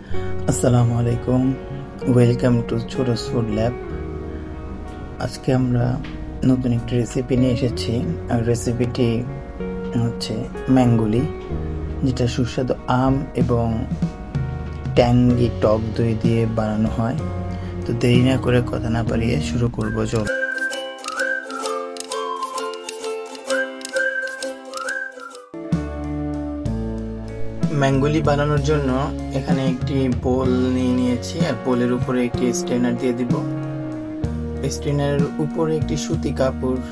আসসালামু আলাইকুম, welcome to ছোটস food lab. আজকে আমরা নতুন একটি রেসিপি নিয়ে এসেছি। আর রেসিপিটি হচ্ছে ম্যাঙ্গোলি, যেটা সুস্বাদু আম এবং ট্যাঙ্গি টক দই দিয়ে বানানো হয়। তো দেরি না করে কথা না বাড়িয়ে শুরু করবো। চল। ম্যাঙ্গোলি বানানোর জন্য এখানে একটি বোল নিয়ে নিয়েছি, আর বোলের উপরে একটি স্ট্রেনার দিয়ে দিব। স্ট্রেনারের উপরে একটি সুতি কাপড়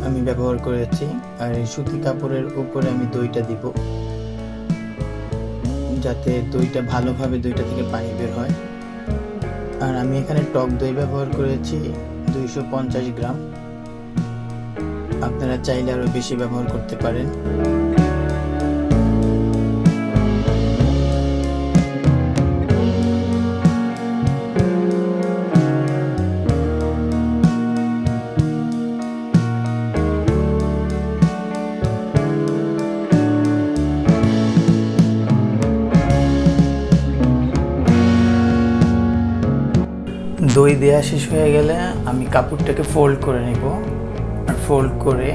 আমি ব্যবহার করেছি, আর এই সুতি কাপড়ের উপরে আমি দইটা দিব, যাতে দইটা ভালোভাবে দইটা থেকে পানি বের হয়। আর আমি এখানে টক দই ব্যবহার করেছি 250 গ্রাম। আপনারা চাইলে আরো বেশি ব্যবহার করতে পারেন। দই দেওয়া শেষ হয়ে গেলে আমি কাপড়টাকে ফোল্ড করে নিব, আর ফোল্ড করে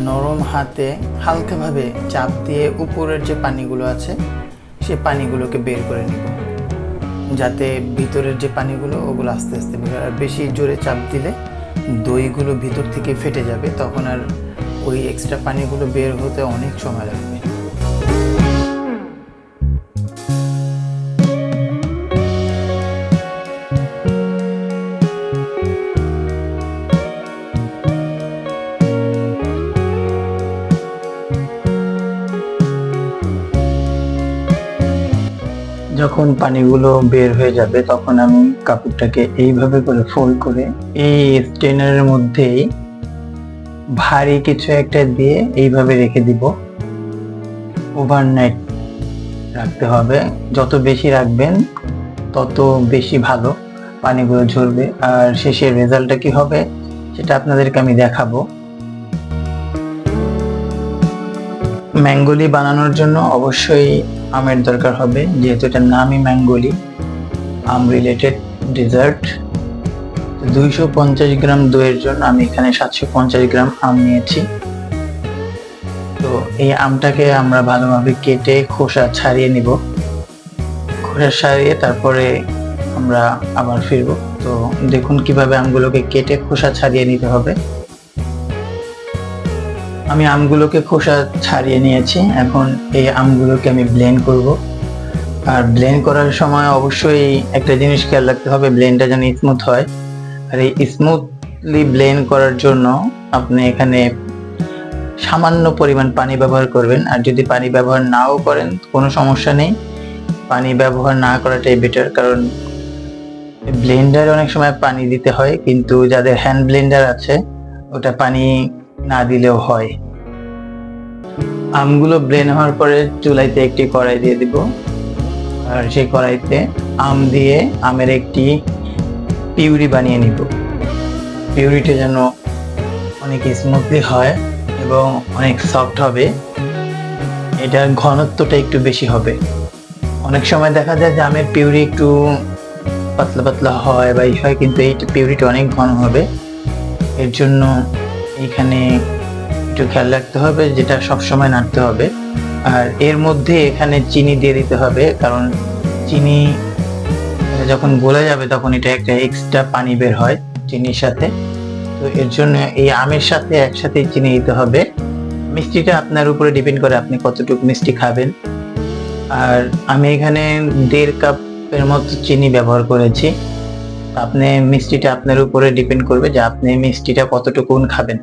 নরম হাতে হালকাভাবে চাপ দিয়ে উপরের যে পানিগুলো আছে সে পানিগুলোকে বের করে নিব, যাতে ভিতরের যে পানিগুলো ওগুলো আস্তে আস্তে বের হয়। আর বেশি জোরে চাপ দিলে দইগুলো ভিতর থেকে ফেটে যাবে, তখন আর ওই এক্সট্রা পানিগুলো বের হতে অনেক সময় লাগবে। যখন পানিগুলো বের হয়ে যাবে তখন আমি কাপড়টাকে এইভাবে করে ফোল্ড করে এই স্ট্রেনারের মধ্যেই ভারী কিছু একটা দিয়ে এইভাবে রেখে দিব। ওভারনাইট রাখতে হবে, যত বেশি রাখবেন তত বেশি ভালো পানিগুলো ঝরবে। আর শেষের রেজাল্টটা কি হবে সেটা আপনাদেরকে আমি দেখাবো। ম্যাঙ্গোলি বানানোর জন্য অবশ্যই আমের দরকার হবে, যেহেতু এটার নামই ম্যাঙ্গোলি, আম রিলেটেড ডেজার্ট। 250 গ্রাম দইয়ের জন্য আমি এখানে 750 গ্রাম আম নিয়েছি। তো এই আমটাকে আমরা ভালোভাবে কেটে খোসা ছাড়িয়ে নিব। খোসা ছাড়িয়ে তারপরে আমরা আবার ফিরবো। তো দেখুন কিভাবে আমগুলোকে কেটে খোসা ছাড়িয়ে নিতে হবে। আমি আমগুলোকে খোসা ছাড়িয়ে নিয়েছি। এখন এই আমগুলোকে আমি ব্লেন্ড করব। আর ব্লেন্ড করার সময় অবশ্যই একটা জিনিস খেয়াল রাখতে হবে, ব্লেন্ডটা যেন স্মুথ হয়। আর এই স্মুথলি ব্লেন্ড করার জন্য আপনি এখানে সামান্য পরিমাণ পানি ব্যবহার করবেন। আর যদি পানি ব্যবহার নাও করেন কোনো সমস্যা নেই, পানি ব্যবহার না করাটাই বেটার, কারণ ব্লেন্ডারে অনেক সময় পানি দিতে হয়, কিন্তু যাদের হ্যান্ড ব্লেন্ডার আছে ওটা পানি না দিলেও হয়। আমগুলো ব্লেন্ড হওয়ার পরে চুলাইতে একটি কড়াই দিয়ে দিব, আর সেই কড়াইতে আম দিয়ে আমের একটি পিউরি বানিয়ে নিব। পিউরিটা যেন অনেক স্মুথলি হয় এবং অনেক সফট হবে। এটার ঘনত্বটা একটু বেশি হবে। অনেক সময় দেখা যায় যে আমের পিউরি একটু পাতলা পাতলা হয় বা এই হয়, কিন্তু এই পিউরিটা অনেক ঘন হবে। এর জন্য এখানে একটু খেয়াল রাখতে হবে, যেটা সবসময় নাড়তে হবে। আর এর মধ্যে এখানে চিনি দিয়ে দিতে হবে, কারণ চিনি যখন গলে যাবে তখন এটা একটা এক্সট্রা পানি বের হয় চিনির সাথে। তো এর জন্য এই আমের সাথে একসাথে চিনি দিতে হবে। মিষ্টিটা আপনার উপরে ডিপেন্ড করে আপনি কতটুকু মিষ্টি খাবেন। আর আমি এখানে 1.5 কাপের মতো চিনি ব্যবহার করেছি। আপনি মিষ্টিটা আপনার উপরে ডিপেন্ড করবে যে আপনি মিষ্টিটা কতটুকু খাবেন।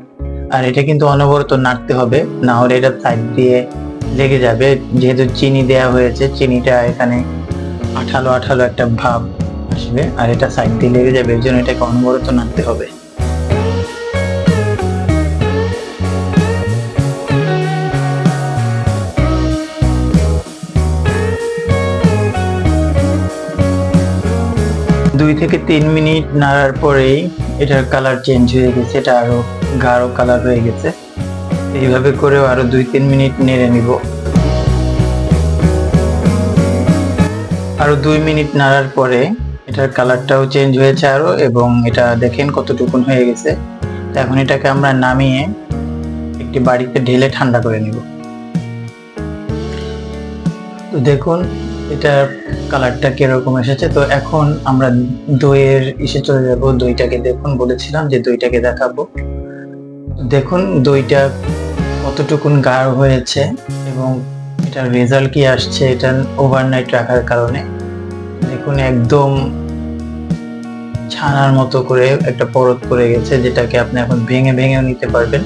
আর এটা কিন্তু অনবরত নাড়তে হবে, না হলে এটা সাইড দিয়ে লেগে যাবে। যেহেতু চিনি দেওয়া হয়েছে, চিনিটা এখানে আঠালো আঠালো একটা ভাব আসবে, আর এটা সাইড দিয়ে লেগে যাবে। এর জন্য এটাকে অনবরত নাড়তে হবে। দুই থেকে 3 মিনিট নাড়ার পরেই এটার কালার চেঞ্জ হয়ে গেছে, এটা আরো গাঢ় কালার হয়ে গেছে। এইভাবে করেও আরো 2-3 মিনিট নেড়ে নিব। আরো 2 মিনিট নাড়ার পরে এটার কালারটাও চেঞ্জ হয়েছে আরো, এবং এটা দেখেন কতটুকুন হয়ে গেছে। তো এখন এটাকে আমরা নামিয়ে একটি বাড়িতে ঢেলে ঠান্ডা করে নিব। তো দেখুন এটার কালারটা কিরকম এসেছে। তো এখন আমরা দইয়ের ইসে চলে যাব। দইটাকে দেখুন, বলেছিলাম যে দইটাকে দেখাবো। দেখুন দইটা কতটুকুন গাঢ় হয়েছে এবং এটার রেজাল্ট কি আসছে এটা ওভারনাইট রাখার কারণে। দেখুন একদম ছানার মতো করে একটা পরত পড়ে গেছে, যেটাকে আপনি এখন ভেঙে ভেঙেও নিতে পারবেন।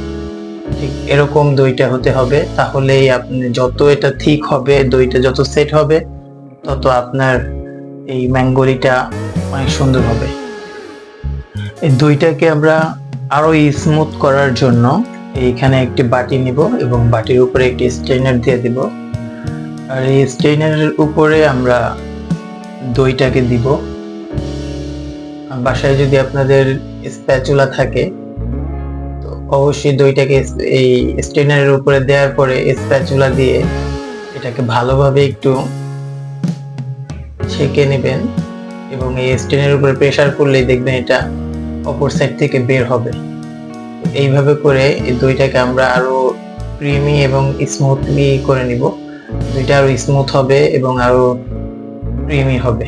ঠিক এরকম দইটা হতে হবে, তাহলেই আপনি যত এটা ঠিক হবে, দইটা যত সেট হবে, তত আপনার এই ম্যাঙ্গোলিটা অনেক সুন্দর হবে। এই দইটাকে আমরা আরো স্মুথ করার জন্য এইখানে একটি বাটি নিব এবং বাটির উপরে একটি স্ট্রেনার দিয়ে দিব। আর এই স্ট্রেনারের উপরে আমরা দইটাকে দিব। বাসায় যদি আপনাদের স্প্যাচুলা থাকে তো অবশ্যই দইটাকে এই স্ট্রেনারের উপরে দেওয়ার পরে স্প্যাচুলা দিয়ে এটাকে ভালোভাবে একটু ছেঁকে নেবেন এবং এই স্ট্রেনারের উপরে প্রেসার করলেই দেখবেন এটা অপর সাইড থেকে বের হবে। এইভাবে করে এই দইটাকে আমরা আরো ক্রিমি এবং স্মুথলি করে নিব। দইটা আরো স্মুথ হবে এবং আরো ক্রিমি হবে।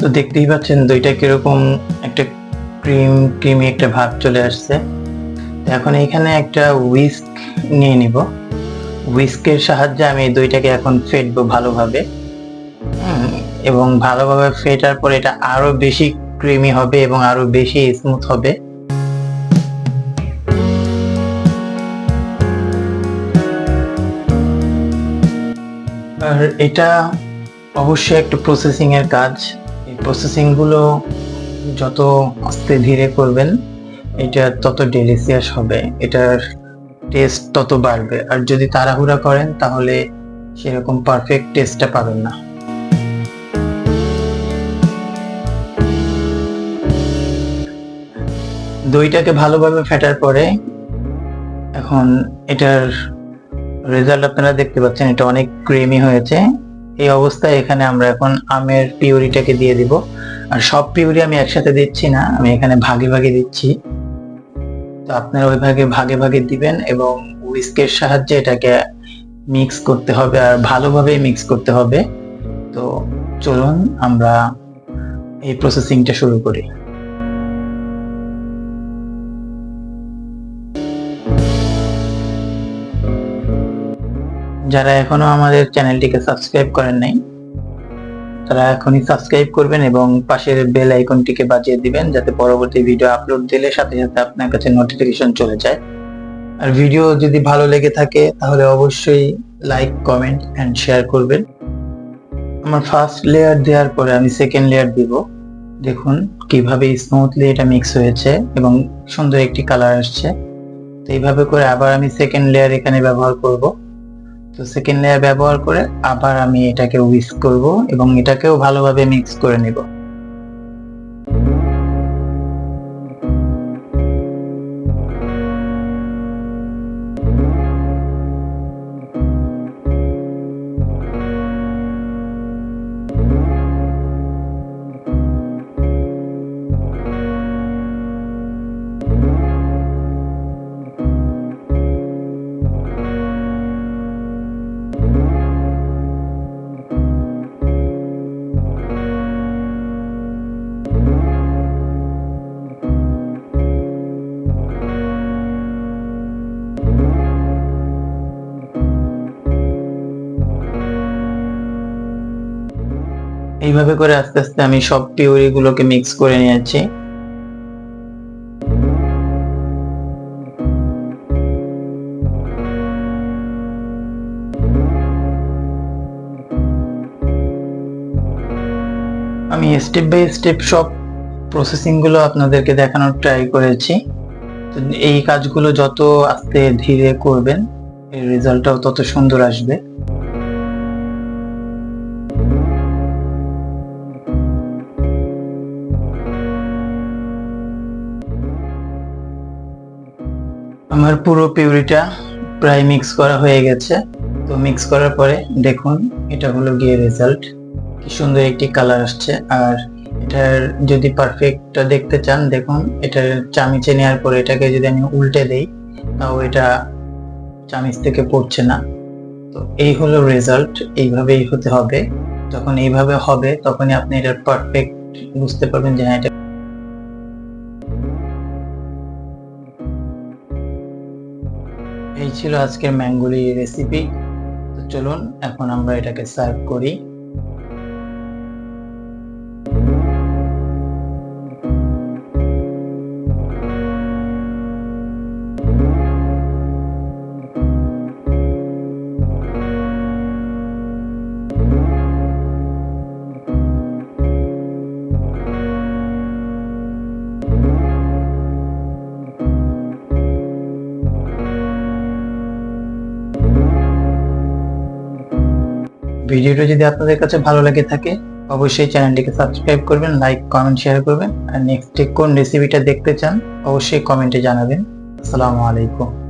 তো দেখতেই পাচ্ছেন দইটা কিরকম একটা ক্রিমি একটা ভাব চলে আসছে। এখন এখানে একটা হুইস্ক নিয়ে নিব। হুইস্কের সাহায্যে আমি এই দইটাকে এখন ফেটবো ভালোভাবে, এবং ভালোভাবে ফেটার পরে এটা আরো বেশি ক্রিমি হবে এবং আরো বেশি স্মুথ হবে। আর এটা অবশ্যই একটা প্রসেসিং এর কাজ। এই প্রসেসিং গুলো যত আস্তে ধীরে করবেন এটা তত ডেলিসিয়াস হবে, এটার টেস্ট তত বাড়বে। আর যদি তাড়াহুড়া করেন তাহলে সেরকম পারফেক্ট টেস্টটা পাবেন না। দইটাকে ভালোভাবে ফেটার পরে এখন এটার রেজাল্ট আপনারা দেখতে পাচ্ছেন, এটা অনেক ক্রিমি হয়েছে। এই অবস্থায় এখানে আমরা এখন আমের পিউরিটাকে দিয়ে দিব। আর সব পিউরি আমি একসাথে দিচ্ছি না, আমি এখানে ভাগে ভাগে দিচ্ছি। তো আপনারা ওই ভাগে ভাগে দিবেন এবং হুইস্কের সাহায্যে এটাকে মিক্স করতে হবে, আর ভালোভাবে মিক্স করতে হবে। তো চলুন আমরা এই প্রসেসিংটা শুরু করি। যারা এখনো আমাদের চ্যানেলটিকে সাবস্ক্রাইব করেন নাই তারা এখনই সাবস্ক্রাইব করবেন এবং পাশের বেল আইকনটিকে বাজিয়ে দিবেন, যাতে পরবর্তী ভিডিও আপলোড দিলে সাথে সাথে আপনার কাছে নোটিফিকেশন চলে যায়। আর ভিডিও যদি ভালো লেগে থাকে তাহলে অবশ্যই লাইক, কমেন্ট এন্ড শেয়ার করবেন। আমার ফার্স্ট লেয়ার দেওয়ার পরে আমি সেকেন্ড লেয়ার দিব। দেখুন কিভাবে স্মুথলি এটা মিক্স হয়েছে এবং সুন্দর একটি কালার আসছে। তো এইভাবে করে আবার আমি সেকেন্ড লেয়ার এখানে ব্যবহার করব। তো সেকেন্ড লেয়ার ব্যবহার করে আবার আমি এটাকে হুইস্ক করব এবং এটাকেও ভালোভাবে মিক্স করে নেব। এইভাবে করে আস্তে আস্তে আমি সব পিউরি গুলোকে মিক্স করে নিয়েছি। আমি স্টেপ বাই স্টেপ সব প্রসেসিং গুলো আপনাদেরকে দেখানোর ট্রাই করেছি। তো এই কাজগুলো যত আস্তে ধীরে করবেন এর রেজাল্টটাও তত সুন্দর আসবে। আমার পুরো পিউরিটা প্রায় মিক্স করা হয়ে গেছে। তো মিক্স করার পরে দেখুন এটা হলো গিয়ে রেজাল্ট, কি সুন্দর একটি কালার আসছে। আর এটার যদি পারফেক্টটা দেখতে চান দেখুন, এটার চামিচে নেওয়ার পরে এটাকে যদি আমি উল্টে দেই তাও এটা চামিচ থেকে পড়ছে না। তো এই হলো রেজাল্ট, এইভাবেই হতে হবে। যখন এইভাবে হবে তখনই আপনি এটার পারফেক্ট বুঝতে পারবেন যে হ্যাঁ এটা। এই ছিল আজকের ম্যাঙ্গোলি রেসিপি। তো চলুন এখন আমরা এটাকে সার্ভ করি। ভিডিওটা যদি আপনাদের কাছে ভালো লাগে থাকে অবশ্যই চ্যানেলটিকে সাবস্ক্রাইব করবেন, লাইক কমেন্ট শেয়ার করবেন। আর নেক্সট কোন রেসিপিটা দেখতে চান অবশ্যই কমেন্টে জানাবেন। আসসালামু আলাইকুম।